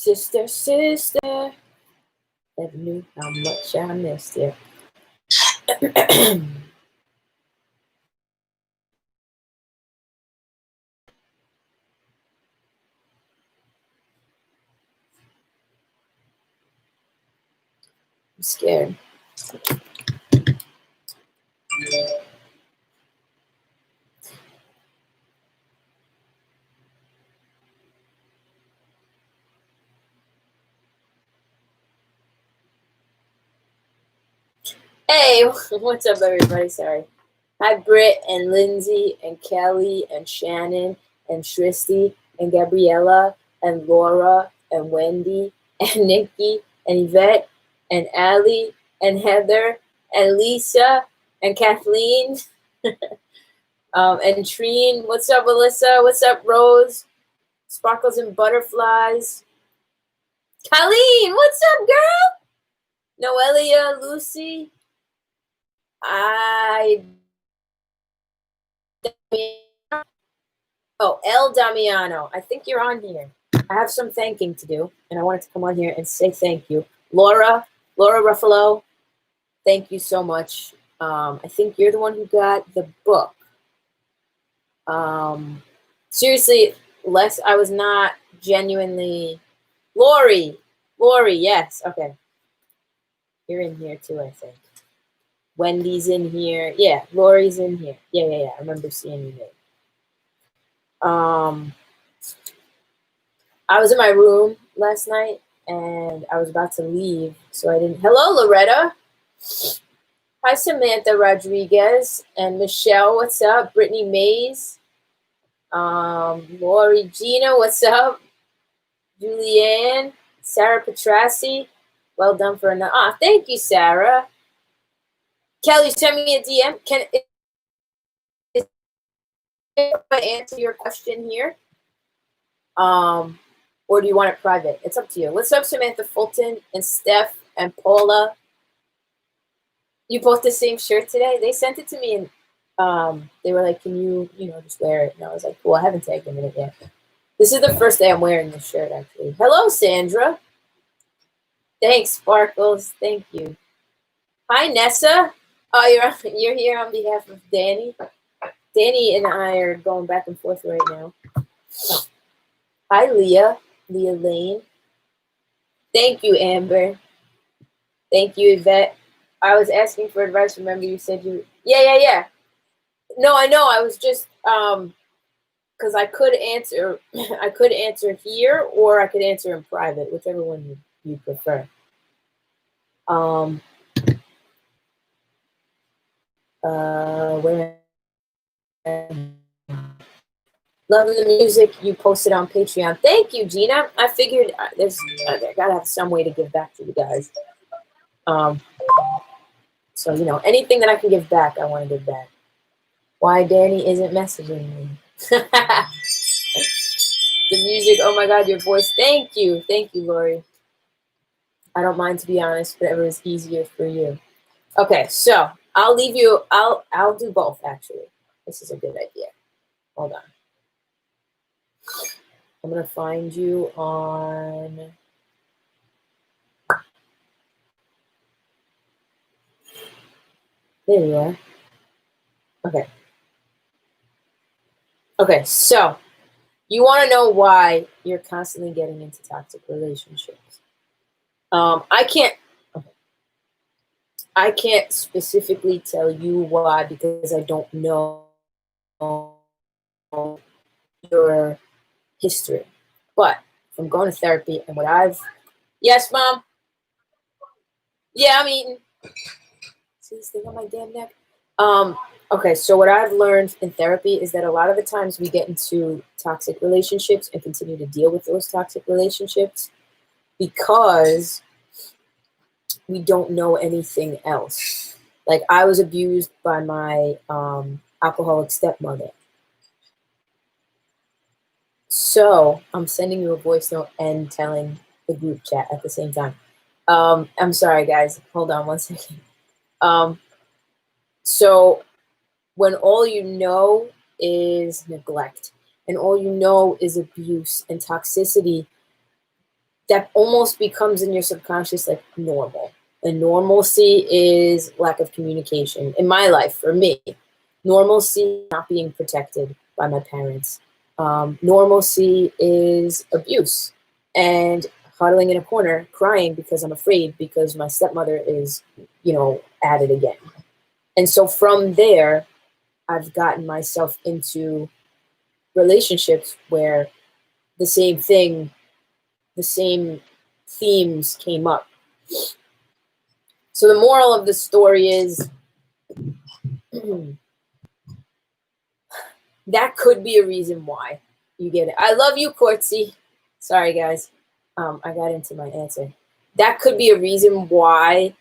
Sister, sister, never knew how much I missed you. I'm scared. Hey, what's up, everybody? Sorry. Hi, Britt and Lindsay and Kelly and Shannon and Tristy and Gabriella and Laura and Wendy and Nikki and Yvette and Allie and Heather and Lisa and Kathleen and Trine. What's up, Alyssa? What's up, Rose? Sparkles and Butterflies. Colleen, what's up, girl? Noelia, Lucy. El Damiano. I think you're on here. I have some thanking to do, and I wanted to come on here and say thank you. Laura Ruffalo, thank you so much. I think you're the one who got the book. Seriously, Les, I was not genuinely. Lori, yes, okay. You're in here too, I think. Wendy's in here. Yeah, Lori's in here. Yeah. I remember seeing you there. I was in my room last night and I was about to leave, so I didn't. Hello, Loretta. Hi, Samantha Rodriguez and Michelle. What's up? Brittany Mays. Lori Gina. What's up? Julianne. Sarah Petrassi. Well done for another. Thank you, Sarah. Kelly, send me a DM. Can I answer your question here? Or do you want it private? It's up to you. What's up, Samantha Fulton and Steph and Paula? You both the same shirt today? They sent it to me and they were like, can you just wear it? And I was like, cool, I haven't tagged them in it yet. This is the first day I'm wearing this shirt, actually. Hello, Sandra. Thanks, Sparkles. Thank you. Hi, Nessa. Oh, you're here on behalf of Danny. Danny and I are going back and forth right now. Hi, Leah Lane. Thank you, Amber. Thank you, Yvette. I was asking for advice. Remember, you said you. Yeah. No, I know. I was just because I could answer. I could answer here, or I could answer in private, whichever one you prefer. Where? Loving the music you posted on Patreon. Thank you, Gina. I figured I gotta have some way to give back to you guys. So anything that I can give back, I want to give back. Why Danny isn't messaging me? The music. Oh my God, your voice. Thank you, Lori. I don't mind, to be honest. Whatever is easier for you. Okay, so I'll leave you. I'll do both, actually. This is a good idea. Hold on. I'm going to find you on. There you are. Okay, so you want to know why you're constantly getting into toxic relationships. I can't specifically tell you why, because I don't know your history. But from going to therapy and what I've. Yes, Mom. Yeah, I'm eating. See this thing on my damn neck? Okay, so what I've learned in therapy is that a lot of the times we get into toxic relationships and continue to deal with those toxic relationships because we don't know anything else. Like, I was abused by my alcoholic stepmother. So I'm sending you a voice note and telling the group chat at the same time. I'm sorry, guys. Hold on one second. So when all you know is neglect and all you know is abuse and toxicity, that almost becomes in your subconscious like normal. And normalcy is lack of communication. In my life, for me, normalcy not being protected by my parents. Normalcy is abuse and huddling in a corner crying because I'm afraid because my stepmother is, at it again. And so from there, I've gotten myself into relationships where the same thing, the same themes came up. So the moral of the story is that could be a reason why you get it. I love you, Courtsy. Sorry, guys. I got into my answer. That could be a reason why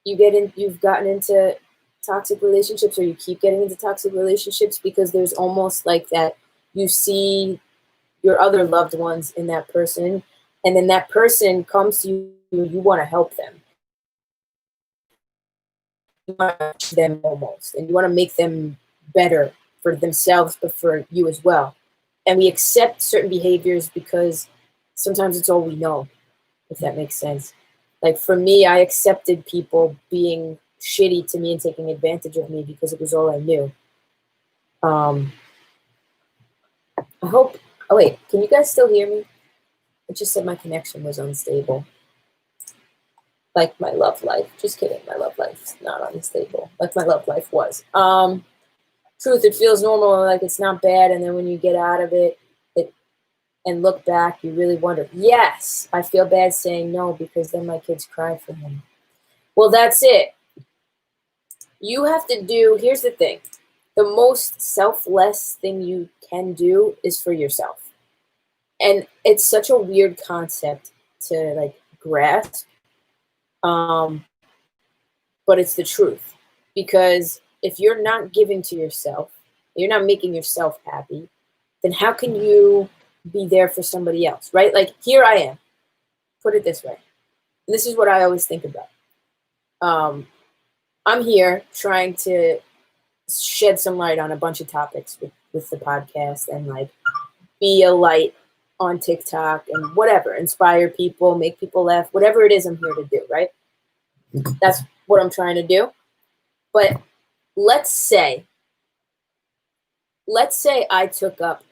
you've gotten into toxic relationships, or you keep getting into toxic relationships, because there's almost like that you see your other loved ones in that person, and then that person comes to you, you want to help them. You want to teach them almost, and you want to make them better for themselves, but for you as well. And we accept certain behaviors because sometimes it's all we know, if that makes sense. Like for me, I accepted people being shitty to me and taking advantage of me because it was all I knew. I hope, oh wait, can you guys still hear me? It just said my connection was unstable. Like my love life. Just kidding, my love life's not unstable. Like my love life was. Truth, it feels normal, like it's not bad, and then when you get out of it and look back, you really wonder, yes, I feel bad saying no because then my kids cry for him. Well, that's it. You have to do, here's the thing, the most selfless thing you can do is for yourself. And it's such a weird concept to like grasp, but it's the truth. Because if you're not giving to yourself, you're not making yourself happy, then how can you be there for somebody else, right? Like here I am, put it this way. And this is what I always think about. I'm here trying to shed some light on a bunch of topics with the podcast, and like be a light on TikTok and whatever, inspire people, make people laugh, whatever it is I'm here to do, right? That's what I'm trying to do. But let's say I took up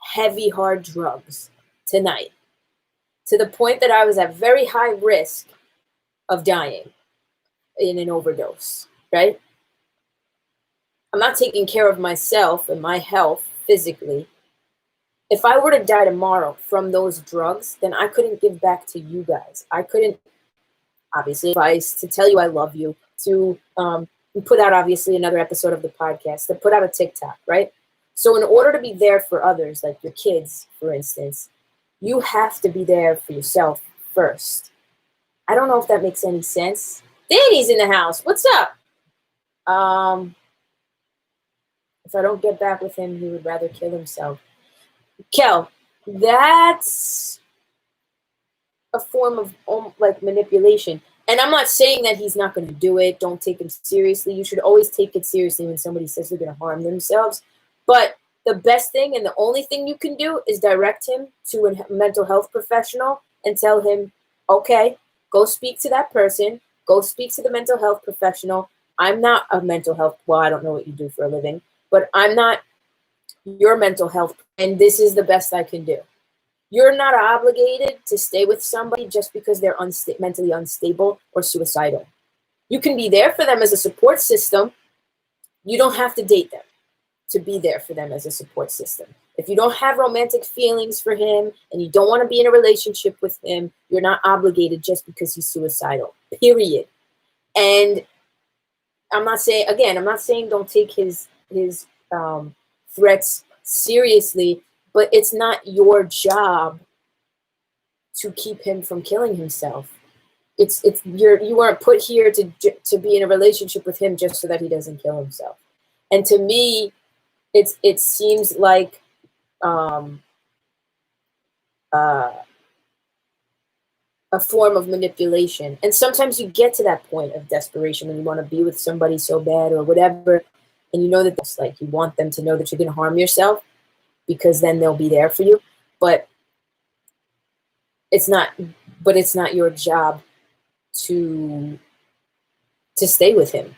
heavy, hard drugs tonight to the point that I was at very high risk of dying in an overdose, right? I'm not taking care of myself and my health physically. If I were to die tomorrow from those drugs, then I couldn't give back to you guys. I couldn't, obviously, advice to tell you I love you, to put out, obviously, another episode of the podcast, to put out a TikTok, right? So in order to be there for others, like your kids, for instance, you have to be there for yourself first. I don't know if that makes any sense. Danny's in the house. What's up? If I don't get back with him, he would rather kill himself. Kel, that's a form of like manipulation. And I'm not saying that he's not going to do it. Don't take him seriously. You should always take it seriously when somebody says they're going to harm themselves. But the best thing and the only thing you can do is direct him to a mental health professional and tell him, okay, go speak to that person. Go speak to the mental health professional. I'm not a mental health, well, I don't know what you do for a living, but I'm not your mental health, and this is the best I can do. You're not obligated to stay with somebody just because they're mentally unstable or suicidal. You can be there for them as a support system. You don't have to date them to be there for them as a support system. If you don't have romantic feelings for him and you don't want to be in a relationship with him, you're not obligated just because he's suicidal, period. And I'm not saying don't take his threats seriously, but it's not your job to keep him from killing himself. You weren't put here to be in a relationship with him just so that he doesn't kill himself. And to me, it seems like a form of manipulation. And sometimes you get to that point of desperation when you want to be with somebody so bad or whatever, and you know that that's like you want them to know that you're going to harm yourself because then they'll be there for you. But It's not, but it's not your job to stay with him.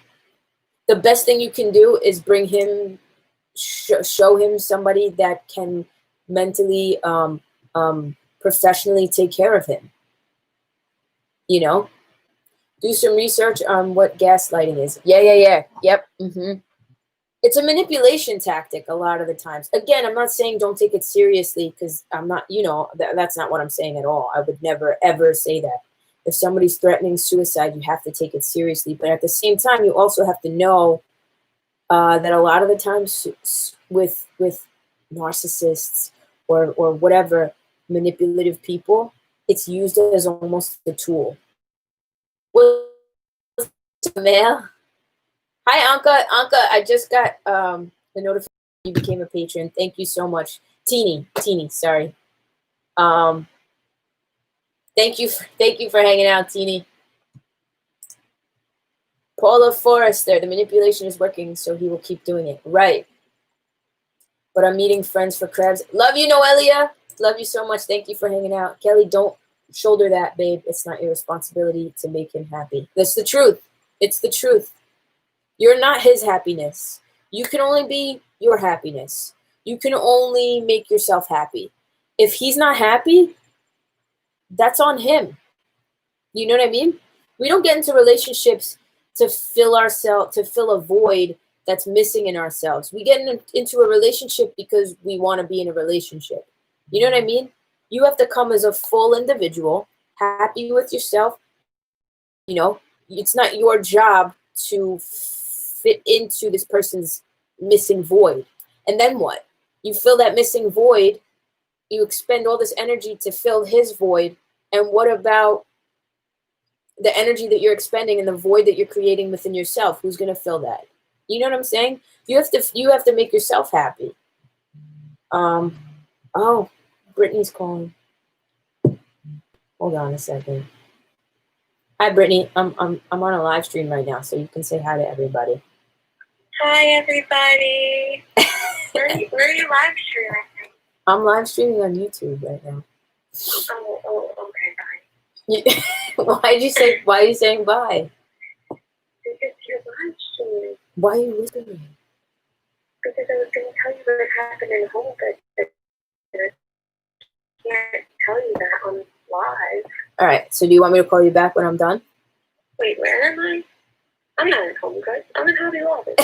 The best thing you can do is bring him, show him somebody that can mentally, professionally take care of him. You know, do some research on what gaslighting is. Yeah. Yep. It's a manipulation tactic a lot of the times. Again, I'm not saying don't take it seriously, because I'm not, that's not what I'm saying at all. I would never, ever say that. If somebody's threatening suicide, you have to take it seriously. But at the same time, you also have to know that a lot of the times with narcissists or whatever manipulative people, it's used as almost a tool. Well, mail. Hi, Anka, I just got the notification you became a patron. Thank you so much. Teeny, sorry. Thank you for hanging out, Teeny. Paula Forrester, the manipulation is working, so he will keep doing it. Right. But I'm meeting friends for crabs. Love you, Noelia. Love you so much. Thank you for hanging out. Kelly, don't shoulder that, babe. It's not your responsibility to make him happy. That's the truth. It's the truth. You're not his happiness. You can only be your happiness. You can only make yourself happy. If he's not happy, that's on him. You know what I mean? We don't get into relationships to fill a void that's missing in ourselves. We get into a relationship because we want to be in a relationship. You know what I mean? You have to come as a full individual, happy with yourself. You know, it's not your job to fit into this person's missing void. And then what? You fill that missing void, you expend all this energy to fill his void. And what about the energy that you're expending and the void that you're creating within yourself? Who's going to fill that? You know what I'm saying? You have to make yourself happy. Oh, Brittany's calling. Hold on a second. Hi, Brittany. I'm on a live stream right now, so you can say hi to everybody. Hi, everybody. Where are you live streaming? I'm live streaming on YouTube right now. Oh, okay, bye. Why are you saying bye? Because you're live streaming. Why are you whispering? Because I was going to tell you what happened in home, but I can't tell you that on live. All right, so do you want me to call you back when I'm done? Wait, where am I? I'm not in Home Goods. I'm in Hobby Lobby.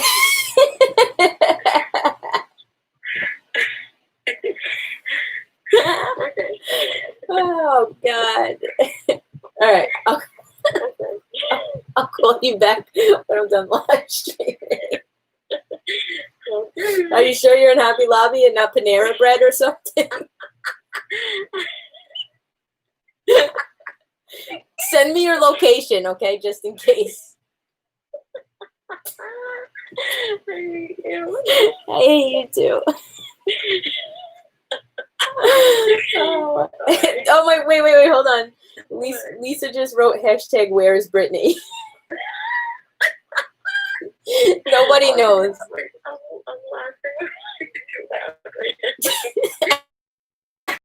Okay. Oh, God. All right, I'll call you back when I'm done live streaming. Are you sure you're in Hobby Lobby and not Panera Bread or something? Send me your location, okay, just in case. I hate you. I hate you too. Oh, wait, hold on. Lisa just wrote hashtag where is Brittany? Nobody knows. I'm laughing.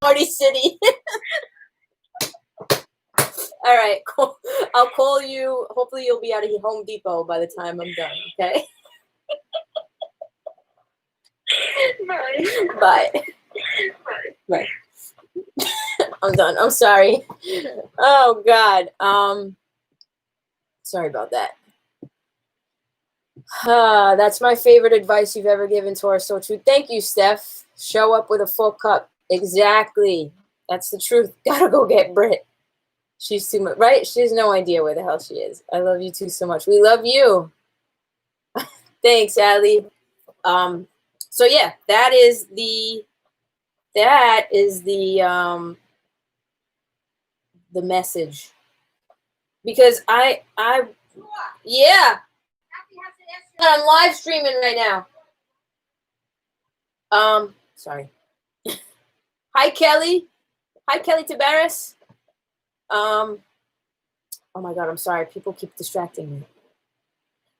Party City. All right, cool. I'll call you. Hopefully you'll be out of Home Depot by the time I'm done, okay? Bye. Bye. I'm done. I'm sorry. Oh, God. Sorry about that. That's my favorite advice you've ever given to our soul truth. Thank you, Steph. Show up with a full cup. Exactly. That's the truth. Gotta go get Brit. She's too much, right? She has no idea where the hell she is. I love you too so much. We love you. Thanks, Allie. So yeah, that is the message. Because yeah. I'm live streaming right now. Sorry. Hi, Kelly. Hi, Kelly Tabaris. Oh my God, I'm sorry. People keep distracting me.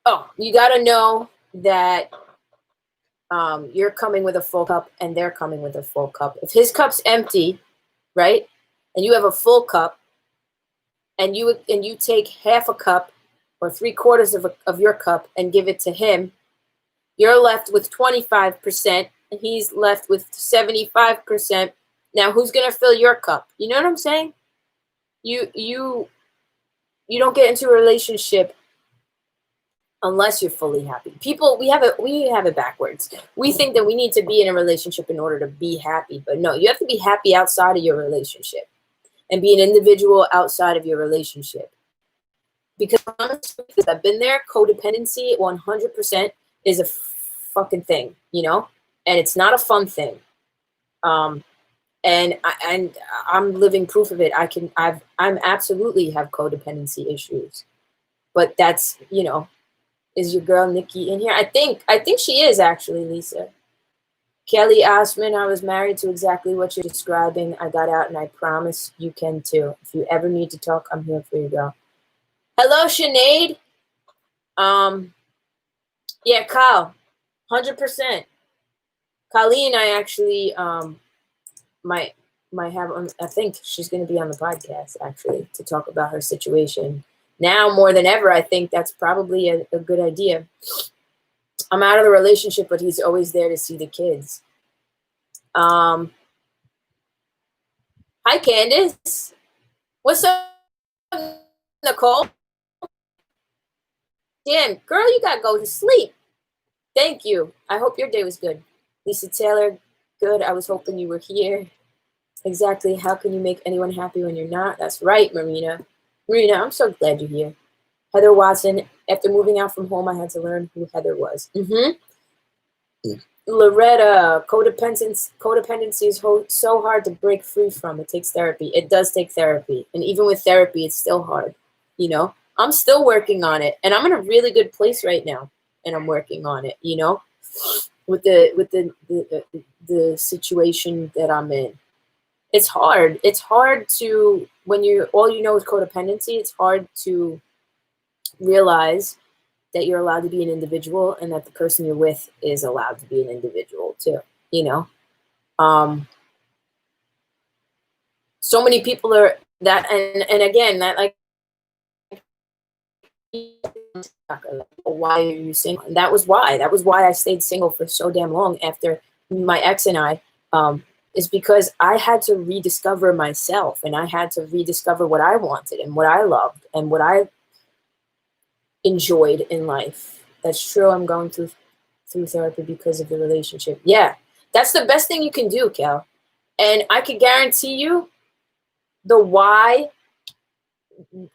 Oh, you gotta know that you're coming with a full cup and they're coming with a full cup. If his cup's empty, right? and you have a full cup, and you take half a cup or 3/4 of your cup and give it to him, you're left with 25%, and he's left with 75%. Now, who's gonna fill your cup? You know what I'm saying? You don't get into a relationship unless you're fully happy. People, we have it backwards. We think that we need to be in a relationship in order to be happy, but no, you have to be happy outside of your relationship and be an individual outside of your relationship. Because honestly, I've been there, codependency 100% is a fucking thing, you know, and it's not a fun thing. And I'm living proof of it. I'm absolutely have codependency issues, but that's, you know, is your girl Nikki in here? I think she is actually, Lisa. Kelly Osman, I was married to exactly what you're describing. I got out, and I promise you can too. If you ever need to talk, I'm here for you, girl. Hello, Sinead. Yeah, Kyle, 100%. Colleen, I actually might have on. I think she's going to be on the podcast actually to talk about her situation. Now more than ever, I think that's probably a good idea. I'm out of the relationship, but he's always there to see the kids. Hi, Candace. What's up, Nicole? Damn, girl, you gotta go to sleep. Thank you. I hope your day was good. Lisa Taylor, good. I was hoping you were here. Exactly. How can you make anyone happy when you're not? That's right, Marina. Marina, I'm so glad you're here. Heather Watson, after moving out from home, I had to learn who Heather was. Loretta, codependency is so hard to break free from. It takes therapy. It does take therapy. And even with therapy, it's still hard. You know, I'm still working on it. And I'm in a really good place right now. And I'm working on it, you know, with the situation that I'm in. It's hard. It's hard to, when all you know is codependency, it's hard to realize that you're allowed to be an individual and that the person you're with is allowed to be an individual too, you know? So many people are that, and again, that like, why are you single? And that was why I stayed single for so damn long after my ex and I, is because I had to rediscover myself, and I had to rediscover what I wanted and what I loved and what I enjoyed in life. That's true. I'm going through therapy because of the relationship. Yeah, that's the best thing you can do, Cal. And I can guarantee you the why,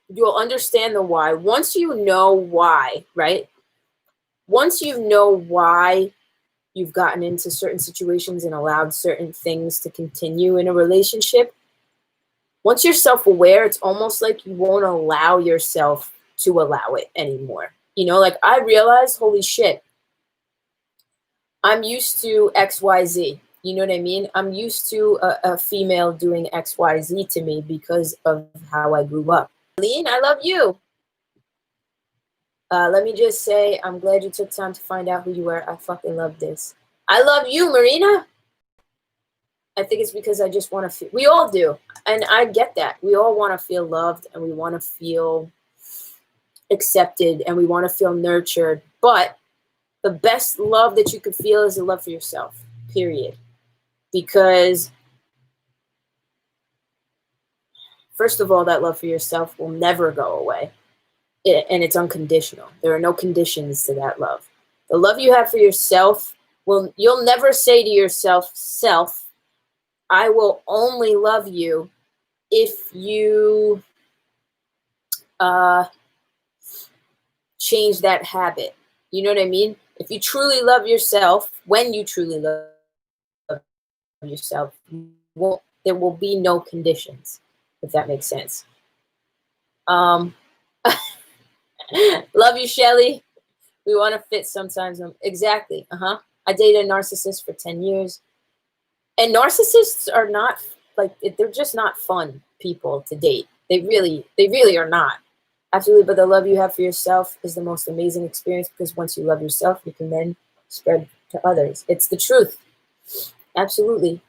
you'll understand the why. Once you know why, right? Once you know why you've gotten into certain situations and allowed certain things to continue in a relationship, once you're self-aware, it's almost like you won't allow yourself to allow it anymore. You know, like I realized, holy shit, I'm used to XYZ. You know what I mean? I'm used to a female doing XYZ to me because of how I grew up. Lean, I love you. Let me just say, I'm glad you took time to find out who you were. I fucking love this. I love you, Marina. I think it's because I just want to feel, we all do. And I get that. We all want to feel loved, and we want to feel accepted, and we want to feel nurtured. But the best love that you could feel is the love for yourself, period. Because first of all, that love for yourself will never go away. And it's unconditional. There are no conditions to that love. The love you have for yourself, you'll never say to yourself, self, I will only love you if you change that habit. You know what I mean? If you truly love yourself, when you truly love yourself, there will be no conditions, if that makes sense. Love you, Shelly. We want to fit sometimes. Exactly. I dated a narcissist for 10 years. And narcissists are not, like, they're just not fun people to date. They really are not. Absolutely. But the love you have for yourself is the most amazing experience, because once you love yourself, you can then spread to others. It's the truth. Absolutely.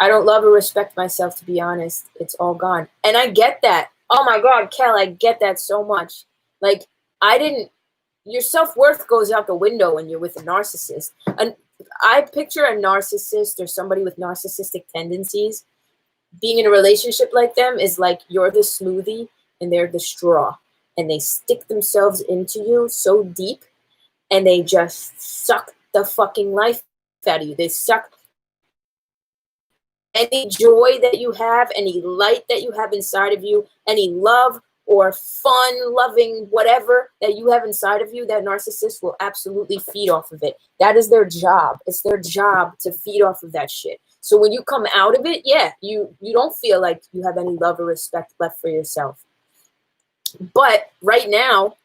I don't love or respect myself, to be honest. It's all gone. And I get that. Oh my God, Kel, I get that so much. Like, I didn't, your self-worth goes out the window when you're with a narcissist. And I picture a narcissist or somebody with narcissistic tendencies being in a relationship like them is like you're the smoothie and they're the straw. And they stick themselves into you so deep and they just suck the fucking life out of you. They suck any joy that you have, any light that you have inside of you, any love or fun, loving, whatever that you have inside of you, that narcissist will absolutely feed off of it. That is their job. It's their job to feed off of that shit. So when you come out of it, yeah, you don't feel like you have any love or respect left for yourself. But right now,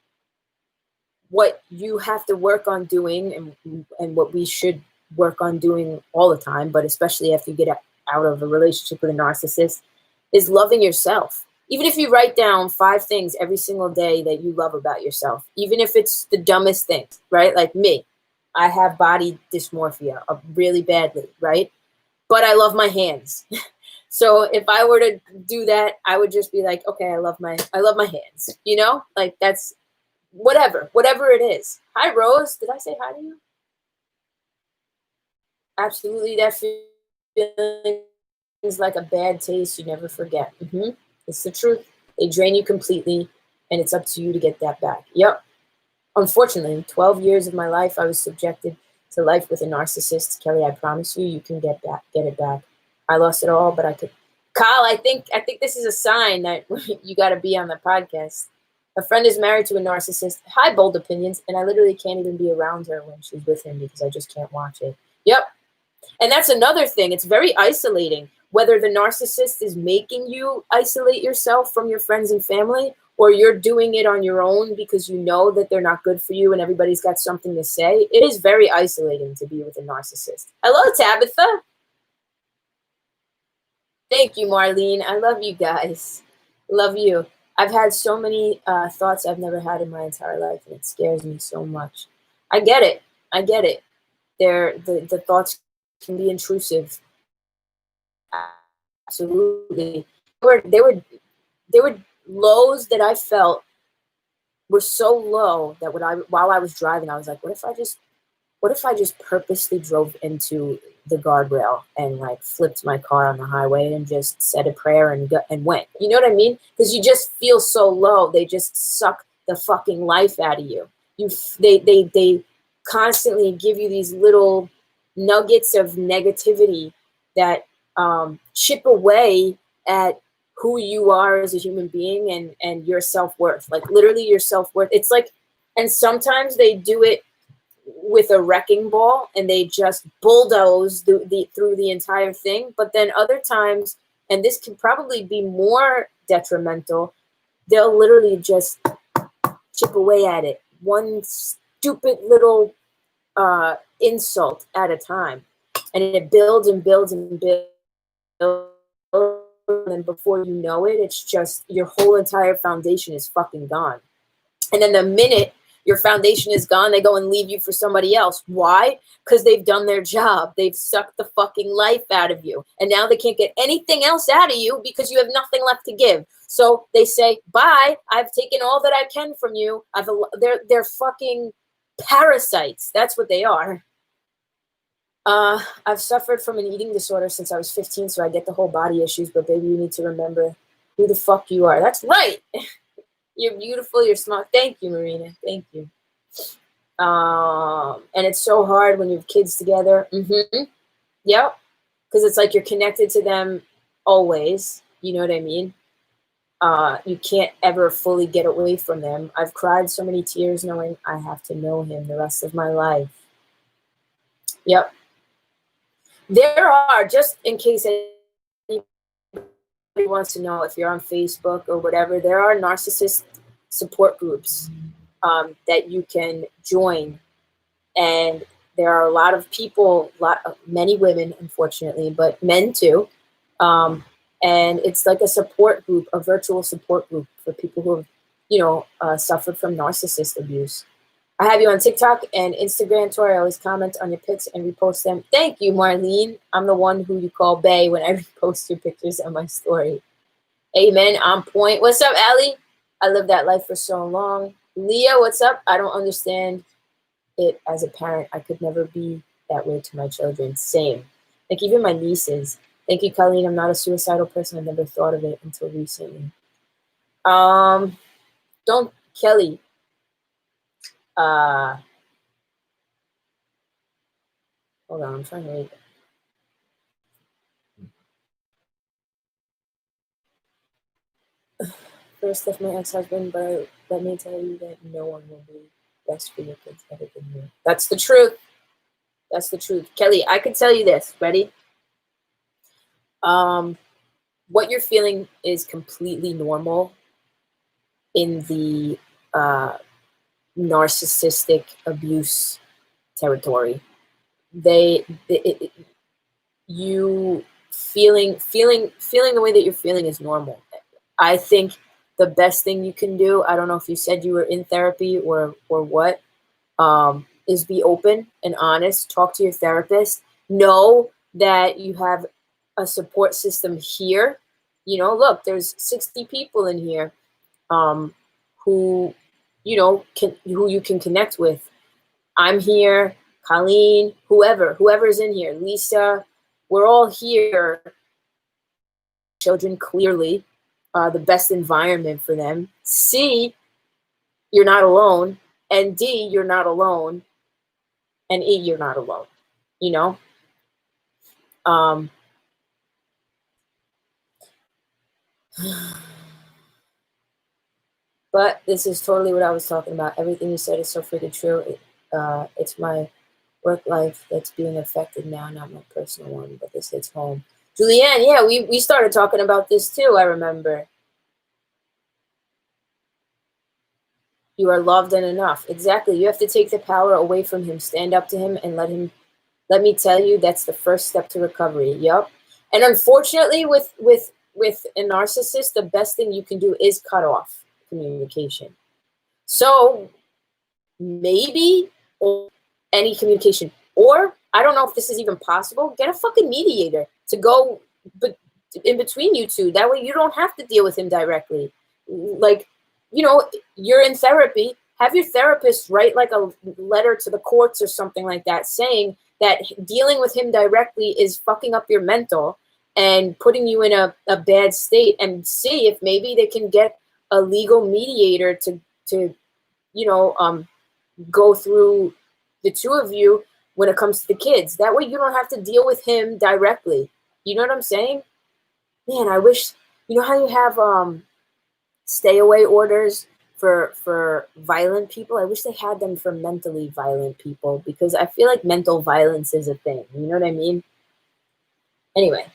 what you have to work on doing, and what we should work on doing all the time, but especially after you get out of a relationship with a narcissist, is loving yourself. Even if you write down 5 things every single day that you love about yourself, even if it's the dumbest things, right? Like me, I have body dysmorphia really badly, right? But I love my hands. So if I were to do that, I would just be like, okay, I love my hands, you know? Like, that's whatever it is. Hi, Rose. Did I say hi to you? Absolutely, that feeling is like a bad taste you never forget. It's the truth. They drain you completely, and it's up to you to get that back. Yep. Unfortunately, 12 years of my life, I was subjected to life with a narcissist. Kelly, I promise you, you can get it back. I lost it all, but I could. Kyle, I think this is a sign that you got to be on the podcast. A friend is married to a narcissist. Hi, Bold Opinions, and I literally can't even be around her when she's with him because I just can't watch it. Yep. And that's another thing. It's very isolating. Whether the narcissist is making you isolate yourself from your friends and family, or you're doing it on your own because you know that they're not good for you and everybody's got something to say, it is very isolating to be with a narcissist. Hello, Tabitha. Thank you, Marlene. I love you guys. Love you. I've had so many thoughts I've never had in my entire life, and it scares me so much. I get it. The thoughts can be intrusive. Absolutely. They were lows that I felt were so low that while I was driving, I was like, what if I just purposely drove into the guardrail and like flipped my car on the highway and just said a prayer and went. You know what I mean? Because you just feel so low. They just suck the fucking life out of you. They constantly give you these little nuggets of negativity that chip away at who you are as a human being and your self-worth. Like literally your self-worth. It's like, and sometimes they do it with a wrecking ball and they just bulldoze through the entire thing. But then other times, and this can probably be more detrimental, they'll literally just chip away at it, one stupid little insult at a time, and it builds and builds and builds, and before you know it, it's just your whole entire foundation is fucking gone. And then the minute your foundation is gone, they go and leave you for somebody else. Why? Because they've done their job. They've sucked the fucking life out of you. And now they can't get anything else out of you because you have nothing left to give. So they say, bye, I've taken all that I can from you. They're fucking parasites. That's what they are. I've suffered from an eating disorder since I was 15, so I get the whole body issues. But baby, you need to remember who the fuck you are. That's right. You're beautiful. You're smart. Thank you, Marina. Thank you. And it's so hard when you have kids together. Yep. Because it's like you're connected to them always. You know what I mean? You can't ever fully get away from them. I've cried so many tears knowing I have to know him the rest of my life. Yep. There are, just in case anybody wants to know, if you're on Facebook or whatever, there are narcissist support groups that you can join. And there are a lot of people, many women, unfortunately, but men too. And it's like a support group, a virtual support group for people who have, suffered from narcissist abuse. I have you on TikTok and Instagram, Tori. I always comment on your pics and repost them. Thank you, Marlene. I'm the one who you call Bae when I repost your pictures on my story. Amen. On point. What's up, Allie? I lived that life for so long. Leah, what's up? I don't understand it as a parent. I could never be that way to my children. Same. Like even my nieces. Thank you, Colleen. I'm not a suicidal person. I never thought of it until recently. Don't Kelly. Hold on, I'm trying to read. First, left my ex-husband, but let me tell you that no one will be best for your kids other than you. That's the truth. That's the truth. Kelly, I can tell you this. Ready? What you're feeling is completely normal in the narcissistic abuse territory. You feeling the way that you're feeling is normal. I think the best thing you can do, I don't know if you said you were in therapy or what, is be open and honest. Talk to your therapist. Know that you have a support system here. You know, look, there's 60 people in here who, you know, who you can connect with. I'm here, Colleen, whoever's in here, Lisa, we're all here. Children, clearly, the best environment for them. C, you're not alone. And D, you're not alone. And E, you're not alone. You know? But this is totally what I was talking about. Everything you said is so freaking true. It's my work life that's being affected now, not my personal one, but this hits home. Julianne, yeah, we started talking about this too, I remember. You are loved and enough. Exactly. You have to take the power away from him, stand up to him, and let me tell you, that's the first step to recovery. Yep. And unfortunately, with a narcissist, the best thing you can do is cut off communication. So maybe any communication, or I don't know if this is even possible, get a fucking mediator to go in between you two. That way you don't have to deal with him directly. Like, you know, you're in therapy, have your therapist write like a letter to the courts or something like that saying that dealing with him directly is fucking up your mental and putting you in a bad state, and see if maybe they can get a legal mediator to you know, go through the two of you when it comes to the kids. That way you don't have to deal with him directly. You know what I'm saying? Man, I wish, you know how you have stay away orders for violent people? I wish they had them for mentally violent people, because I feel like mental violence is a thing. You know what I mean? Anyway,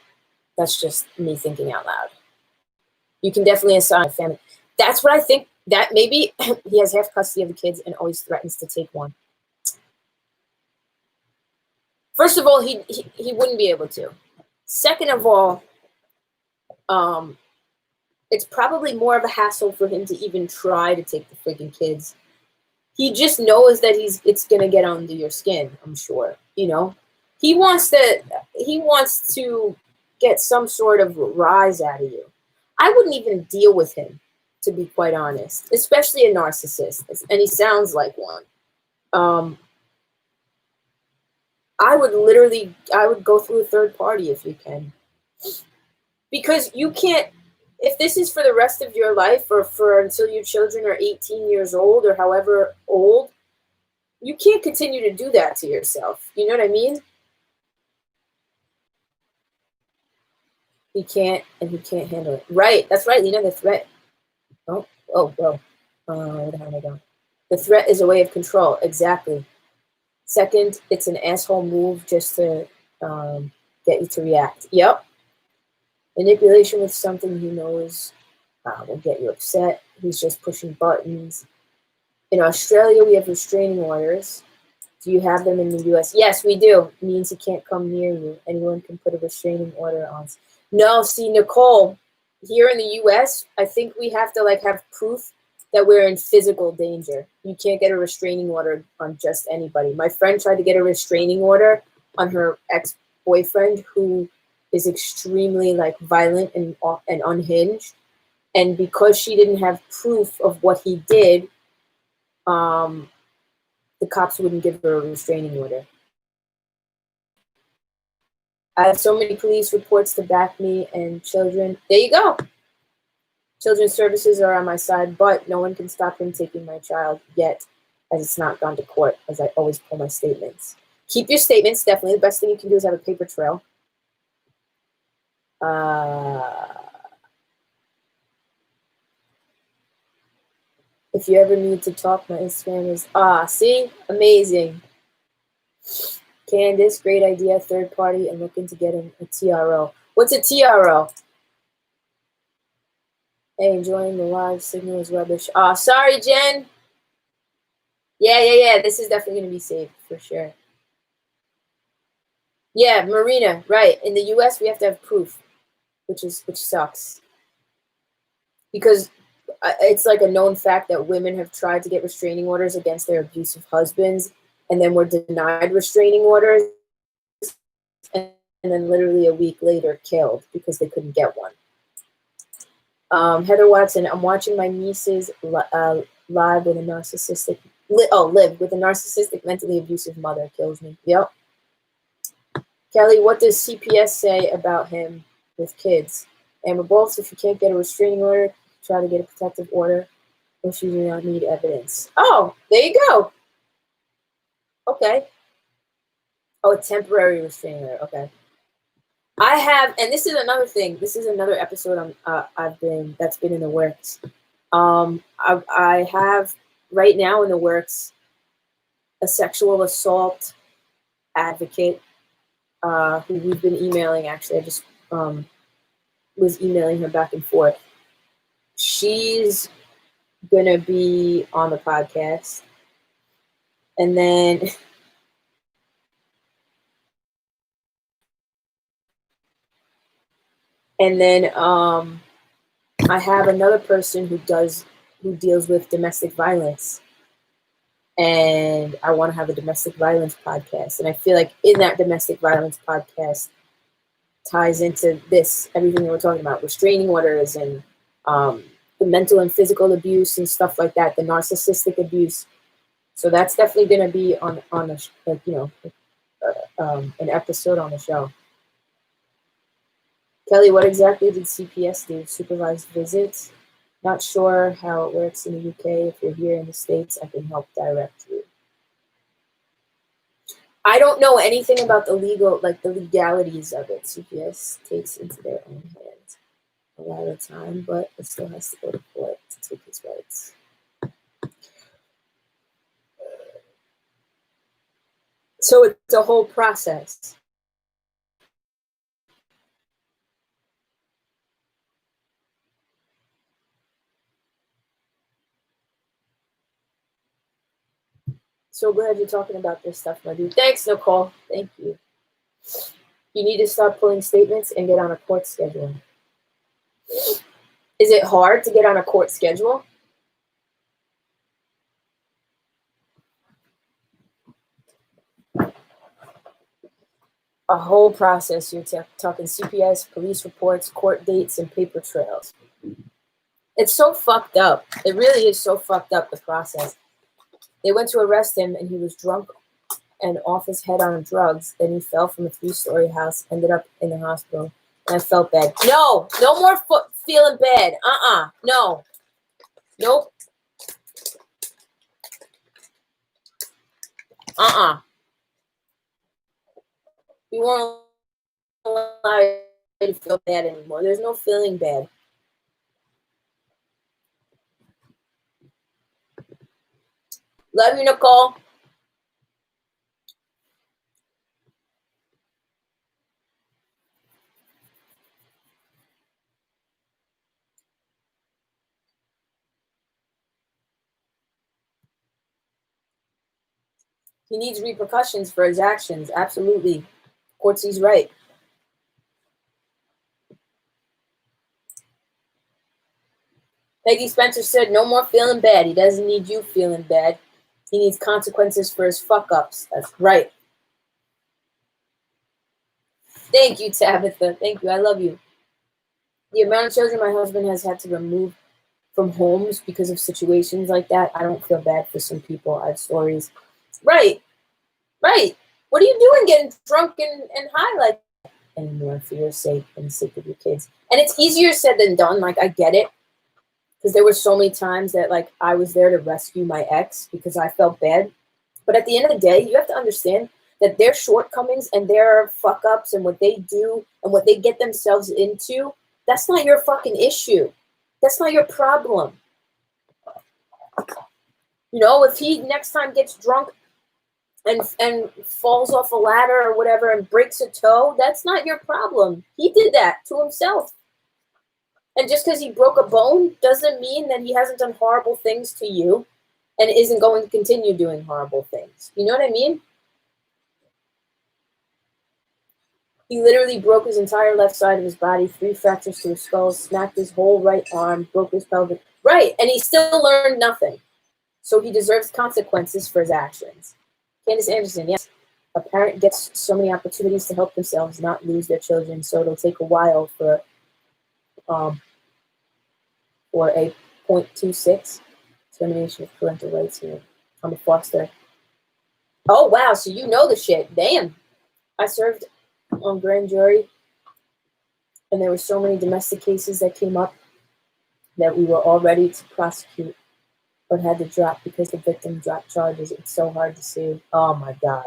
that's just me thinking out loud. You can definitely assign a family. That's what I think, that maybe he has half custody of the kids and always threatens to take one. First of all, he wouldn't be able to. Second of all, it's probably more of a hassle for him to even try to take the freaking kids. He just knows that it's gonna get under your skin, I'm sure. You know? He wants to get some sort of rise out of you. I wouldn't even deal with him, to be quite honest, especially a narcissist, and he sounds like one. I would go through a third party if you can. Because you can't, if this is for the rest of your life or for until your children are 18 years old or however old, you can't continue to do that to yourself. You know what I mean? He can't, and he can't handle it. Right, that's right, Lena, the threat. Where the hell am I going? The threat is a way of control, exactly. Second, it's an asshole move just to get you to react. Yep. Manipulation with something he knows will get you upset. He's just pushing buttons. In Australia, we have restraining orders. Do you have them in the U.S.? Yes, we do. It means he can't come near you. Anyone can put a restraining order on. No, see, Nicole, here in the U.S., I think we have to like have proof that we're in physical danger. You can't get a restraining order on just anybody. My friend tried to get a restraining order on her ex-boyfriend, who is extremely like violent and unhinged. And because she didn't have proof of what he did, the cops wouldn't give her a restraining order. I have so many police reports to back me, and children. There you go. Children's services are on my side, but no one can stop him taking my child yet, as it's not gone to court, as I always pull my statements. Keep your statements, definitely. The best thing you can do is have a paper trail. If you ever need to talk, my Instagram is, see? Amazing. Candace, great idea, third party, and looking to get a TRO. What's a TRO? Hey, enjoying the live signal is rubbish. Sorry, Jen. Yeah. This is definitely going to be saved for sure. Yeah, Marina, right. In the US, we have to have proof, which sucks. Because it's like a known fact that women have tried to get restraining orders against their abusive husbands, and then were denied restraining orders, and then literally a week later killed because they couldn't get one. Heather Watson, I'm watching my nieces live with a narcissistic, live with a narcissistic, mentally abusive mother. Kills me. Yep. Kelly, what does CPS say about him with kids? Amber Bolts, if you can't get a restraining order, try to get a protective order. If you do not need evidence. Oh, there you go. Okay. Oh, a temporary restraining order. Okay. I have, and this is another thing. This is another episode that's been in the works. I have right now in the works a sexual assault advocate who we've been emailing. Actually, I just was emailing her back and forth. She's gonna be on the podcast, and then I have another person who deals with domestic violence, and I want to have a domestic violence podcast. And I feel like in that domestic violence podcast ties into everything that we're talking about, restraining orders and the mental and physical abuse and stuff like that, the narcissistic abuse. So that's definitely going to be on an episode on the show. Kelly, what exactly did CPS do? Supervised visits? Not sure how it works in the UK. If you're here in the States, I can help direct you. I don't know anything about the legalities of it. CPS takes into their own hands a lot of time, but it still has to go to court to take his rights. So it's a whole process. So glad you're talking about this stuff, my dude. Thanks, Nicole. Thank you. You need to start pulling statements and get on a court schedule. Is it hard to get on a court schedule? A whole process. You're talking CPS, police reports, court dates, and paper trails. It's so fucked up. It really is so fucked up, the process. They went to arrest him, and he was drunk and off his head on drugs. Then he fell from a 3-story house, ended up in the hospital, and I felt bad. No more feeling bad. No. Nope. You won't allow you to feel bad anymore. There's no feeling bad. Love you, Nicole. He needs repercussions for his actions. Absolutely. Courtsy's right. Peggy Spencer said, no more feeling bad. He doesn't need you feeling bad. He needs consequences for his fuck-ups. That's right. Thank you, Tabitha. Thank you. I love you. The amount of children my husband has had to remove from homes because of situations like that, I don't feel bad for some people. I have stories. Right. Right. What are you doing getting drunk and high like that anymore for your sake and the sake of your kids? And it's easier said than done. Like, I get it. Because there were so many times that, like, I was there to rescue my ex because I felt bad. But at the end of the day, you have to understand that their shortcomings and their fuck-ups and what they do and what they get themselves into, that's not your fucking issue. That's not your problem. You know, if he next time gets drunk and falls off a ladder or whatever and breaks a toe, that's not your problem. He did that to himself. And just because he broke a bone doesn't mean that he hasn't done horrible things to you and isn't going to continue doing horrible things. You know what I mean? He literally broke his entire left side of his body, 3 fractures to his skull, snapped his whole right arm, broke his pelvic. Right, and he still learned nothing. So he deserves consequences for his actions. Candace Anderson, yes. A parent gets so many opportunities to help themselves not lose their children, so it'll take a while for a 0.26 termination of parental rights here. I'm a foster. Oh, wow, so you know the shit. Damn. I served on grand jury, and there were so many domestic cases that came up that we were all ready to prosecute, but had to drop because the victim dropped charges. It's so hard to see. Oh, my God.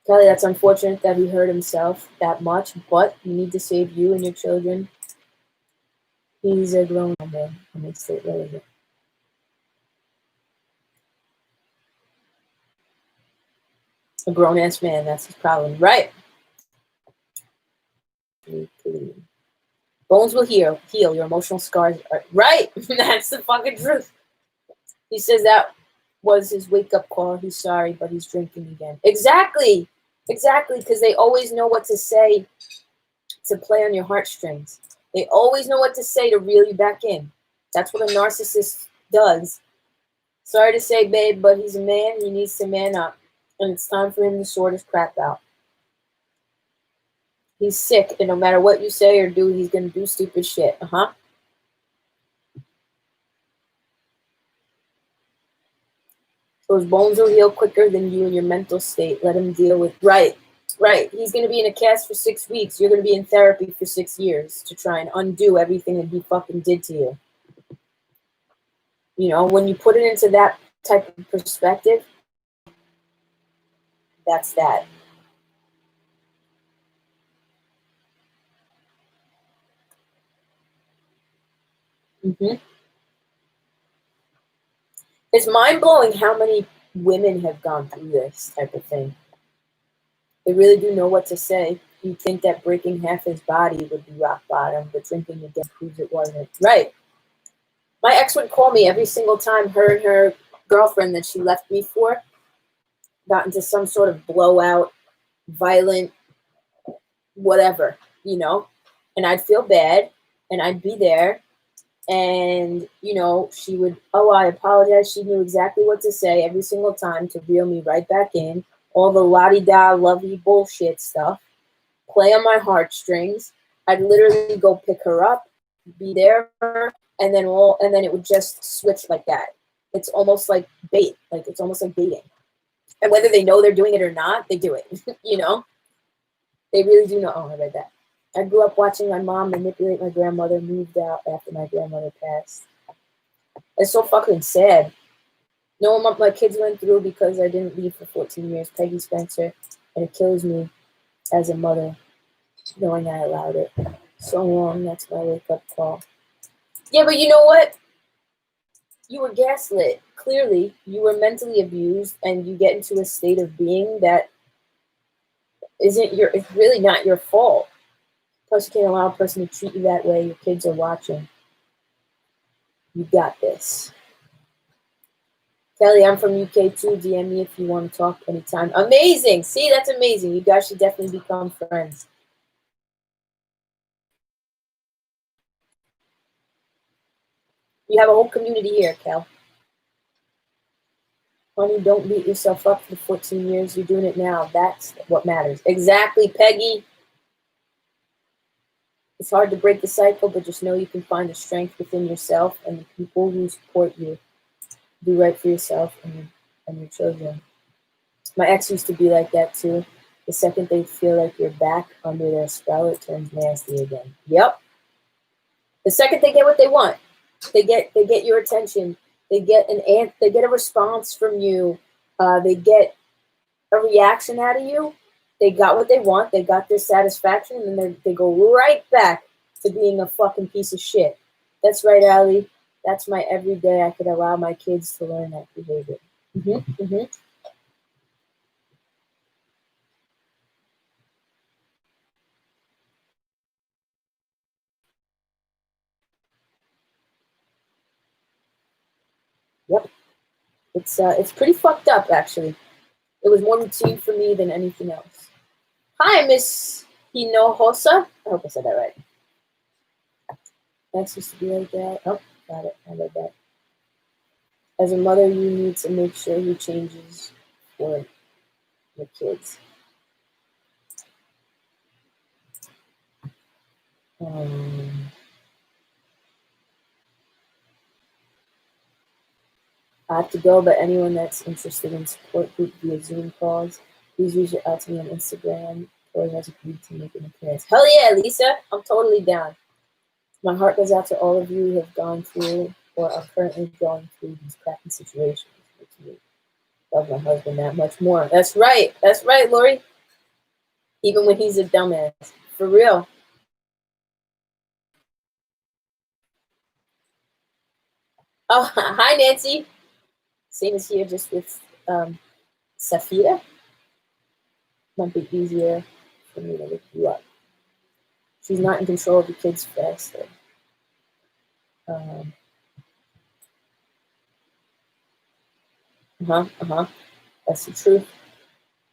Kelly, that's unfortunate that he hurt himself that much, but you need to save you and your children. He's a grown man. That makes it really good. A grown-ass man, that's his problem. Right. Bones will heal. Your emotional scars are... Right. That's the fucking truth. He says that was his wake-up call. He's sorry, but he's drinking again. Exactly. Exactly, because they always know what to say to play on your heartstrings. They always know what to say to reel you back in. That's what a narcissist does. Sorry to say, babe, but he's a man. He needs to man up. And it's time for him to sort his crap out. He's sick, and no matter what you say or do, he's going to do stupid shit. Uh-huh. Those bones will heal quicker than you and your mental state. Let him deal with... Right. Right. He's going to be in a cast for 6 weeks. You're going to be in therapy for 6 years to try and undo everything that he fucking did to you. You know, when you put it into that type of perspective, that's that. Mm-hmm. It's mind-blowing how many women have gone through this type of thing. They really do know what to say. You'd think that breaking half his body would be rock bottom, but drinking again proves it wasn't. Right. My ex would call me every single time her and her girlfriend that she left me for got into some sort of blowout, violent, whatever, you know? And I'd feel bad, and I'd be there, and, you know, she would, oh, I apologize. She knew exactly what to say every single time to reel me right back in. All the la-di-da, lovey bullshit stuff. Play on my heartstrings. I'd literally go pick her up, be there, and then it would just switch like that. It's almost like bait. Like, it's almost like baiting. And whether they know they're doing it or not, they do it. You know? They really do know. Oh, I read that. I grew up watching my mom manipulate my grandmother, moved out after my grandmother passed. It's so fucking sad. Knowing what my kids went through because I didn't leave for 14 years, Peggy Spencer, and it kills me as a mother, knowing I allowed it. So long, that's my wake-up call. Yeah, but you know what? You were gaslit. Clearly, you were mentally abused, and you get into a state of being that it's really not your fault. Plus, you can't allow a person to treat you that way. Your kids are watching. You got this. Kelly, I'm from UK too. DM me if you want to talk anytime. Amazing. See, that's amazing. You guys should definitely become friends. You have a whole community here, Kel. Honey, don't beat yourself up for the 14 years. You're doing it now. That's what matters. Exactly, Peggy. It's hard to break the cycle, but just know you can find the strength within yourself and the people who support you. Do right for yourself and your children. My ex used to be like that too. The second they feel like you're back under their spell, it turns nasty again. Yep. The second they get what they want, they get your attention. They get a response from you. They get a reaction out of you. They got what they want. They got their satisfaction, and then they go right back to being a fucking piece of shit. That's right, Allie. That's my everyday. I could allow my kids to learn that behavior. Mm-hmm, mm-hmm. Yep. It's pretty fucked up, actually. It was more routine for me than anything else. Hi, Miss Hinojosa. I hope I said that right. Next used to be like that. Oh, got it. I read that. As a mother, you need to make sure he changes for your kids. I have to go, but anyone that's interested in support group via Zoom calls, please reach out to me on Instagram. Tori has agreed to make an appearance. Hell yeah, Lisa. I'm totally down. My heart goes out to all of you who have gone through or are currently going through these crappy situations. Makes me love my husband that much more. That's right. That's right, Lori. Even when he's a dumbass. For real. Oh, hi, Nancy. Same as here, just with Safira. Might be easier for me to look you up. She's not in control of the kids faster. That's the truth.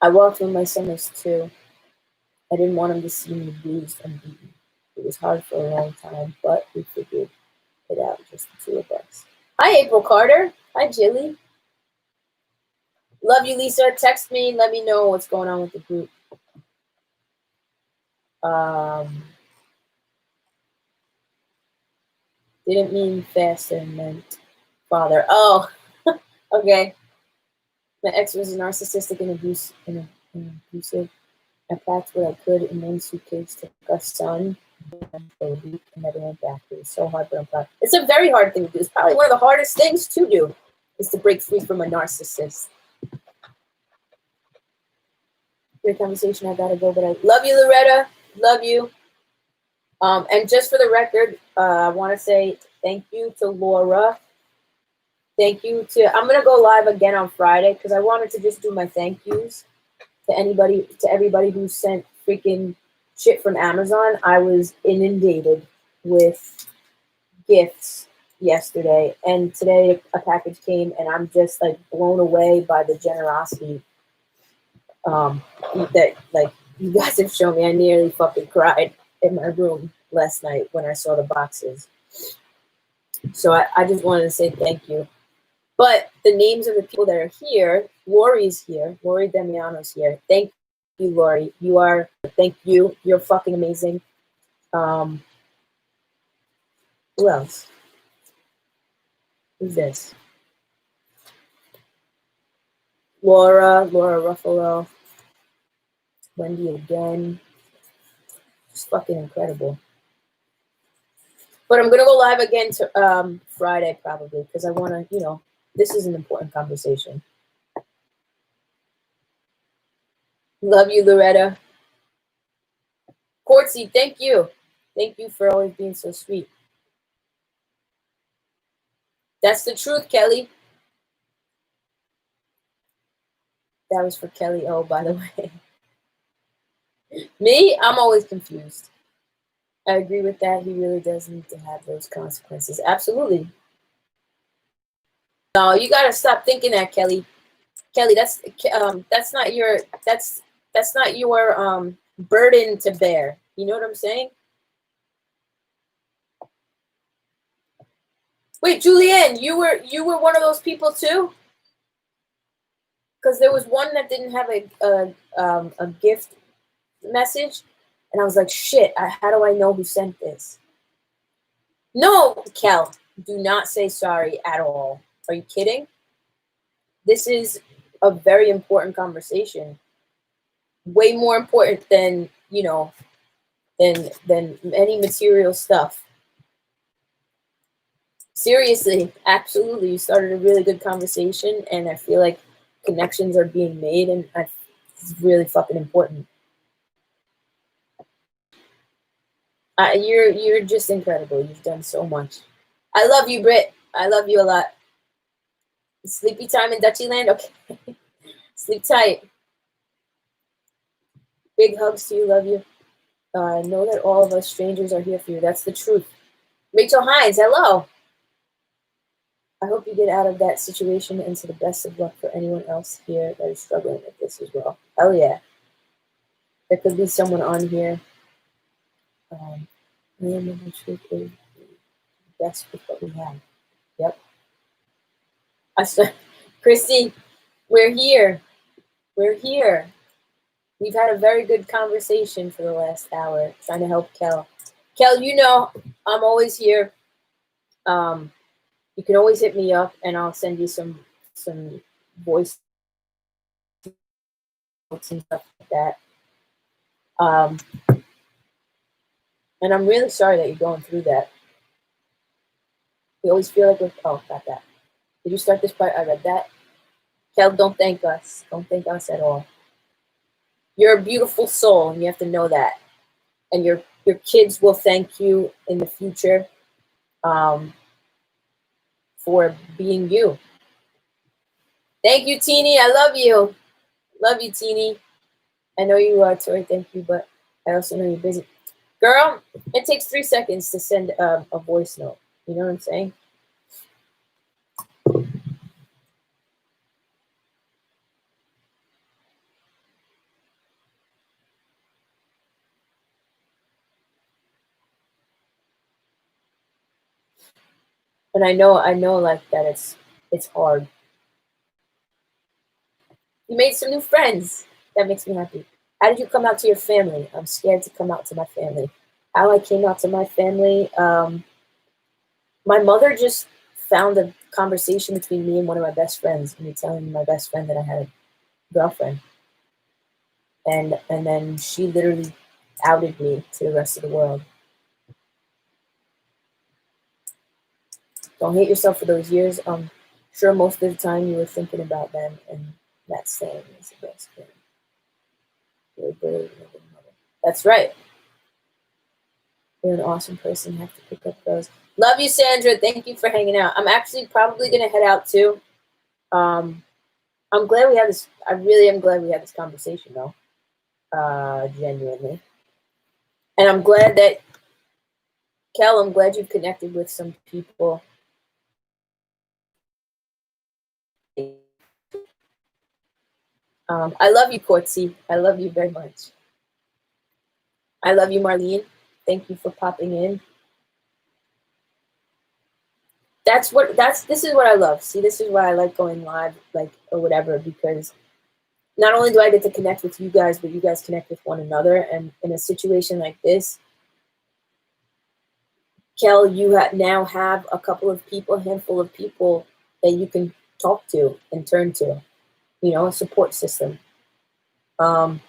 I walked when my son was 2. I didn't want him to see me bruised and beaten. It was hard for a long time, but we figured it out, just the 2 of us. Hi, April Carter. Hi, Jilly. Love you, Lisa. Text me. Let me know what's going on with the group. Didn't mean faster, meant father. Oh, okay. My ex was narcissistic and abusive. I packed what I could in one suitcase, took our son for a week, and never went back. It was so hard, but I'm proud. It's a very hard thing to do. It's probably one of the hardest things to do, is to break free from a narcissist. Great conversation. I gotta go, but I love you, Loretta. Love you. And just for the record, I want to say thank you to Laura. Thank you to. I'm gonna go live again on Friday because I wanted to just do my thank yous to everybody who sent freaking shit from Amazon. I was inundated with gifts yesterday, and today a package came, and I'm just like blown away by the generosity that like you guys have shown me. I nearly fucking cried in my room last night when I saw the boxes. So I just wanted to say thank you. But the names of the people that are here, Lori's here. Lori Demiano's here. Thank you, Lori. Thank you. You're fucking amazing. Who else? Who's this? Laura Ruffalo. Wendy again. Just fucking incredible. But I'm gonna go live again to Friday probably because I wanna, this is an important conversation. Love you, Loretta. Courtsy, thank you. Thank you for always being so sweet. That's the truth, Kelly. That was for Kelly O, by the way. Me, I'm always confused. I agree with that. He really does need to have those consequences. Absolutely. No, you gotta stop thinking that, Kelly. Kelly, that's not your burden to bear. You know what I'm saying? Wait, Julianne, you were one of those people too? Because there was one that didn't have a gift message, and I was like, shit, how do I know who sent this? No, Kel, do not say sorry at all. Are you kidding? This is a very important conversation. Way more important than, than any material stuff. Seriously, absolutely. You started a really good conversation, and I feel like connections are being made, and it's really fucking important. You're just incredible. You've done so much. I love you, Britt. I love you a lot. Sleepy time in Dutchy land? Okay. Sleep tight. Big hugs to you. Love you. Know that all of us strangers are here for you. That's the truth. Rachel Hines, hello. I hope you get out of that situation, and to the best of luck for anyone else here that is struggling with this as well. Hell yeah. There could be someone on here. The truth is best with what we have. Yep. Christy, we're here. We're here. We've had a very good conversation for the last hour, trying to help Kel. Kel, I'm always here. You can always hit me up, and I'll send you some voice notes and stuff like that. And I'm really sorry that you're going through that. We always feel like got that. Did you start this part? I read that. Kel, don't thank us. Don't thank us at all. You're a beautiful soul, and you have to know that. And your kids will thank you in the future for being you. Thank you, Teeny. I love you. Love you, Teeny. I know you are, Tori. Thank you, but I also know you're busy. Girl, it takes 3 seconds to send a voice note. You know what I'm saying? And I know like that it's hard. You made some new friends. That makes me happy. How did you come out to your family? I'm scared to come out to my family. How I came out to my family, my mother just found a conversation between me and one of my best friends, me telling my best friend that I had a girlfriend. And then she literally outed me to the rest of the world. Don't hate yourself for those years. I'm sure most of the time you were thinking about them, and that saying is the best thing. You're a brave mother. That's right. You're an awesome person. You have to pick up those. Love you, Sandra. Thank you for hanging out. I'm actually probably going to head out too. I'm glad we had this. I really am glad we had this conversation, though. Genuinely. And I'm glad that, Kel, I'm glad you've connected with some people. I love you, Courtsy. I love you very much. I love you, Marlene. Thank you for popping in. This is what I love. See, this is why I like going live, or whatever, because not only do I get to connect with you guys, but you guys connect with one another. And in a situation like this, Kel, you now have a handful of people that you can talk to and turn to, a support system. And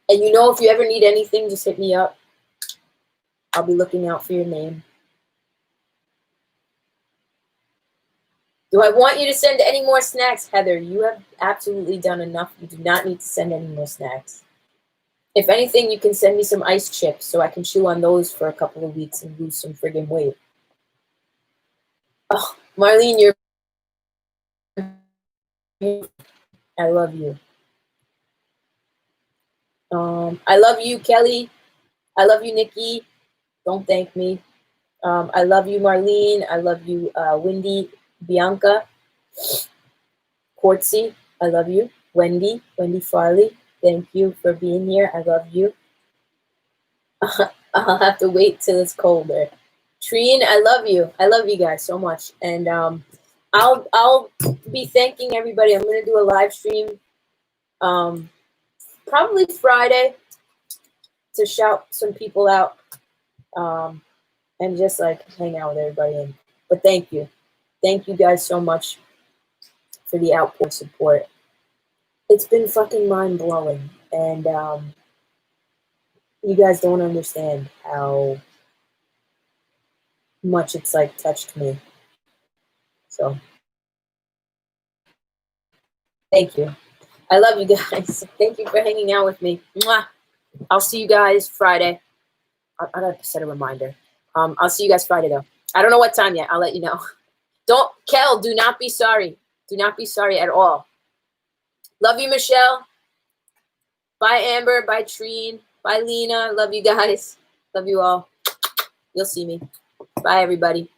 if you ever need anything, just hit me up. I'll be looking out for your name. Do I want you to send any more snacks, Heather? You have absolutely done enough. You do not need to send any more snacks. If anything, you can send me some ice chips so I can chew on those for a couple of weeks and lose some friggin' weight. Oh, Marlene, I love you. I love you, Kelly. I love you, Nikki. Don't thank me. I love you, Marlene. I love you, Wendy, Bianca, Courtsy. I love you. Wendy Farley. Thank you for being here. I love you. I'll have to wait till it's colder. Treen, I love you. I love you guys so much. And I'll be thanking everybody. I'm gonna do a live stream probably Friday to shout some people out and just like hang out with everybody. But thank you guys so much for the output support. It's been fucking mind blowing, and you guys don't understand how much it's like touched me. So thank you. I love you guys. Thank you for hanging out with me. Mwah. I'll see you guys Friday. I gotta set a reminder. I'll see you guys Friday though. I don't know what time yet. I'll let you know. Kel, do not be sorry. Do not be sorry at all. Love you, Michelle. Bye, Amber. Bye, Treen. Bye, Lena. Love you guys. Love you all. You'll see me. Bye, everybody.